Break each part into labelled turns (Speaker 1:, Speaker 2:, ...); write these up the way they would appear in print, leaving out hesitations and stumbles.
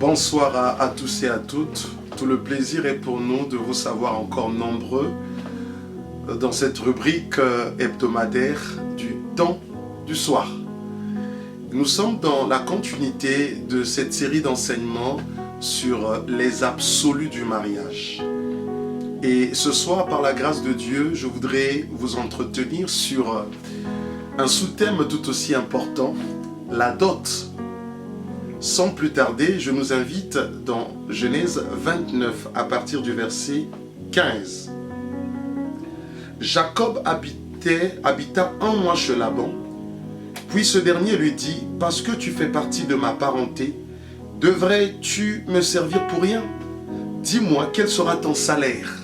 Speaker 1: Bonsoir à tous et à toutes. Tout le plaisir est pour nous de vous savoir encore nombreux dans cette rubrique hebdomadaire du temps du soir. Nous sommes dans la continuité de cette série d'enseignements sur les absolus du mariage. Et ce soir, par la grâce de Dieu, je voudrais vous entretenir sur un sous-thème tout aussi important, la dot. Sans plus tarder, je nous invite dans Genèse 29 à partir du verset 15. Jacob habita un mois chez Laban, puis ce dernier lui dit, « Parce que tu fais partie de ma parenté, devrais-tu me servir pour rien? Dis-moi, quel sera ton salaire ?»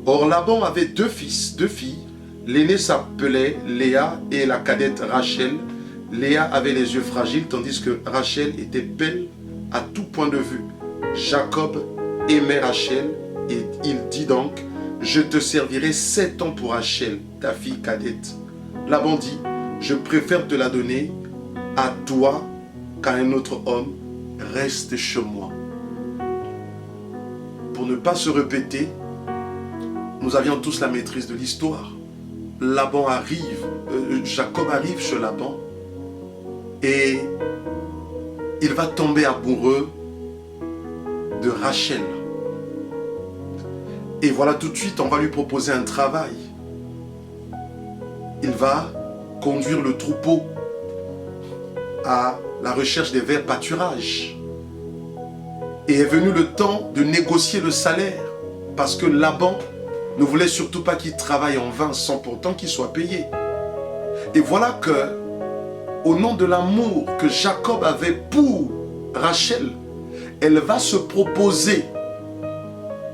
Speaker 1: Or Laban avait deux fils, deux filles. L'aînée s'appelait Léa et la cadette Rachel. Léa avait les yeux fragiles, tandis que Rachel était belle à tout point de vue. Jacob aimait Rachel et il dit donc, « Je te servirai 7 ans pour Rachel, ta fille cadette. » Laban dit, « Je préfère te la donner à toi qu'à un autre homme. Reste chez moi. » Pour ne pas se répéter, nous avions tous la maîtrise de l'histoire. Jacob arrive chez Laban et il va tomber amoureux de Rachel. Et voilà, tout de suite, on va lui proposer un travail. Il va conduire le troupeau à la recherche des verts pâturages. Et est venu le temps de négocier le salaire, parce que Laban ne voulait surtout pas qu'il travaille en vain sans pourtant qu'il soit payé. Et voilà que, au nom de l'amour que Jacob avait pour Rachel, elle va se proposer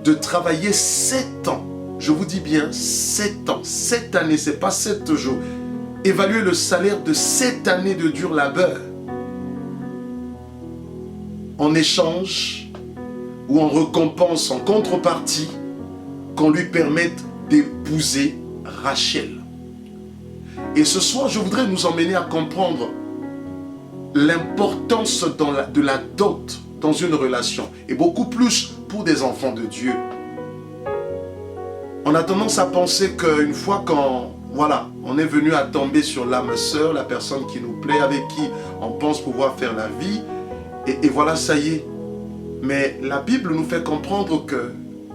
Speaker 1: de travailler 7 ans. Je vous dis bien 7 ans, 7 années, ce n'est pas 7 jours. Évaluer le salaire de 7 années de dur labeur. En échange ou en récompense, en contrepartie, qu'on lui permette d'épouser Rachel. Et ce soir, je voudrais nous emmener à comprendre l'importance de la dot dans une relation, et beaucoup plus pour des enfants de Dieu. On a tendance à penser qu'une fois on est venu à tomber sur l'âme sœur, la personne qui nous plaît, avec qui on pense pouvoir faire la vie, et voilà, ça y est. Mais la Bible nous fait comprendre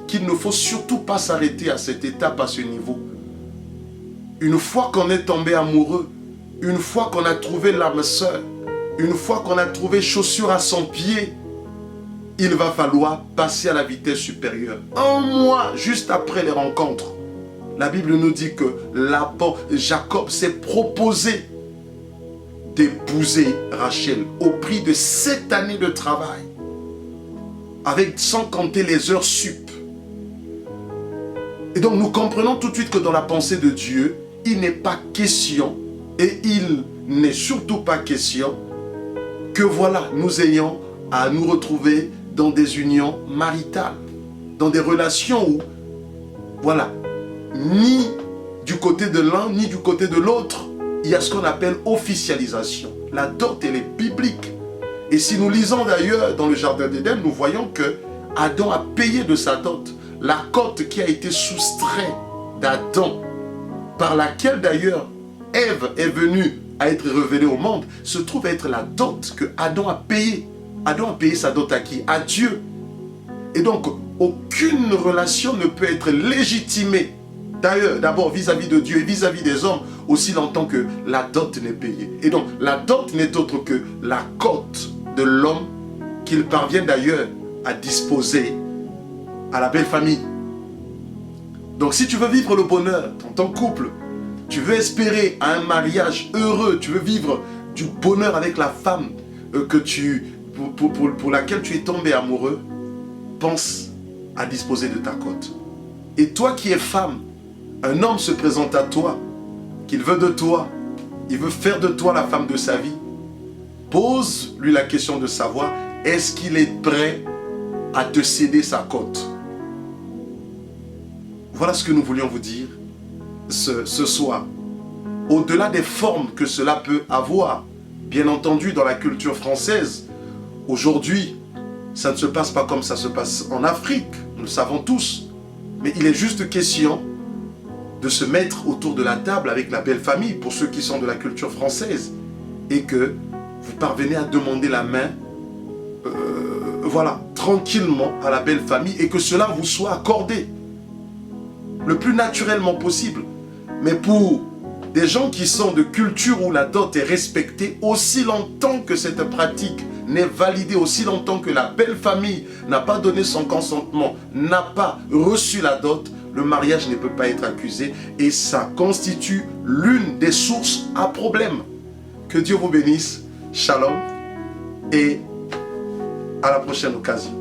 Speaker 1: qu'il ne faut surtout pas s'arrêter à cette étape, à ce niveau. Une fois qu'on est tombé amoureux, une fois qu'on a trouvé l'âme sœur, une fois qu'on a trouvé chaussure à son pied, il va falloir passer à la vitesse supérieure. Un mois juste après les rencontres, la Bible nous dit que Jacob s'est proposé d'épouser Rachel au prix de 7 années de travail, sans compter les heures sup. Et donc nous comprenons tout de suite que dans la pensée de Dieu, il n'est pas question, et il n'est surtout pas question, que nous ayons à nous retrouver dans des unions maritales, dans des relations où, ni du côté de l'un, ni du côté de l'autre, il y a ce qu'on appelle officialisation. La dot, elle est biblique. Et si nous lisons d'ailleurs dans le Jardin d'Éden, nous voyons que Adam a payé de sa dot. La cote qui a été soustraite d'Adam, par laquelle d'ailleurs Ève est venue à être révélée au monde, se trouve être la dot que Adam a payée. Adam a payé sa dot à qui? À Dieu. Et donc, aucune relation ne peut être légitimée, d'ailleurs, d'abord vis-à-vis de Dieu et vis-à-vis des hommes, aussi longtemps que la dot n'est payée. Et donc, la dot n'est autre que la cote de l'homme qu'il parvient d'ailleurs à disposer à la belle famille. Donc si tu veux vivre le bonheur dans ton couple, tu veux espérer un mariage heureux, tu veux vivre du bonheur avec la femme pour laquelle tu es tombé amoureux, pense à disposer de ta cote. Et toi qui es femme, un homme se présente à toi, qu'il veut de toi, il veut faire de toi la femme de sa vie. Pose-lui la question de savoir, est-ce qu'il est prêt à te céder sa cote? Voilà ce que nous voulions vous dire ce soir. Au-delà des formes que cela peut avoir, bien entendu dans la culture française, Aujourd'hui, ça ne se passe pas comme ça se passe en Afrique, nous le savons tous. Mais il est juste question de se mettre autour de la table avec la belle famille, pour ceux qui sont de la culture française, et que vous parvenez à demander la main, voilà, tranquillement à la belle famille, et que cela vous soit accordé le plus naturellement possible. Mais pour des gens qui sont de culture où la dot est respectée, aussi longtemps que cette pratique n'est validée, aussi longtemps que la belle famille n'a pas donné son consentement, n'a pas reçu la dot, le mariage ne peut pas être accusé, et ça constitue l'une des sources à problème. Que Dieu vous bénisse. Shalom et à la prochaine occasion.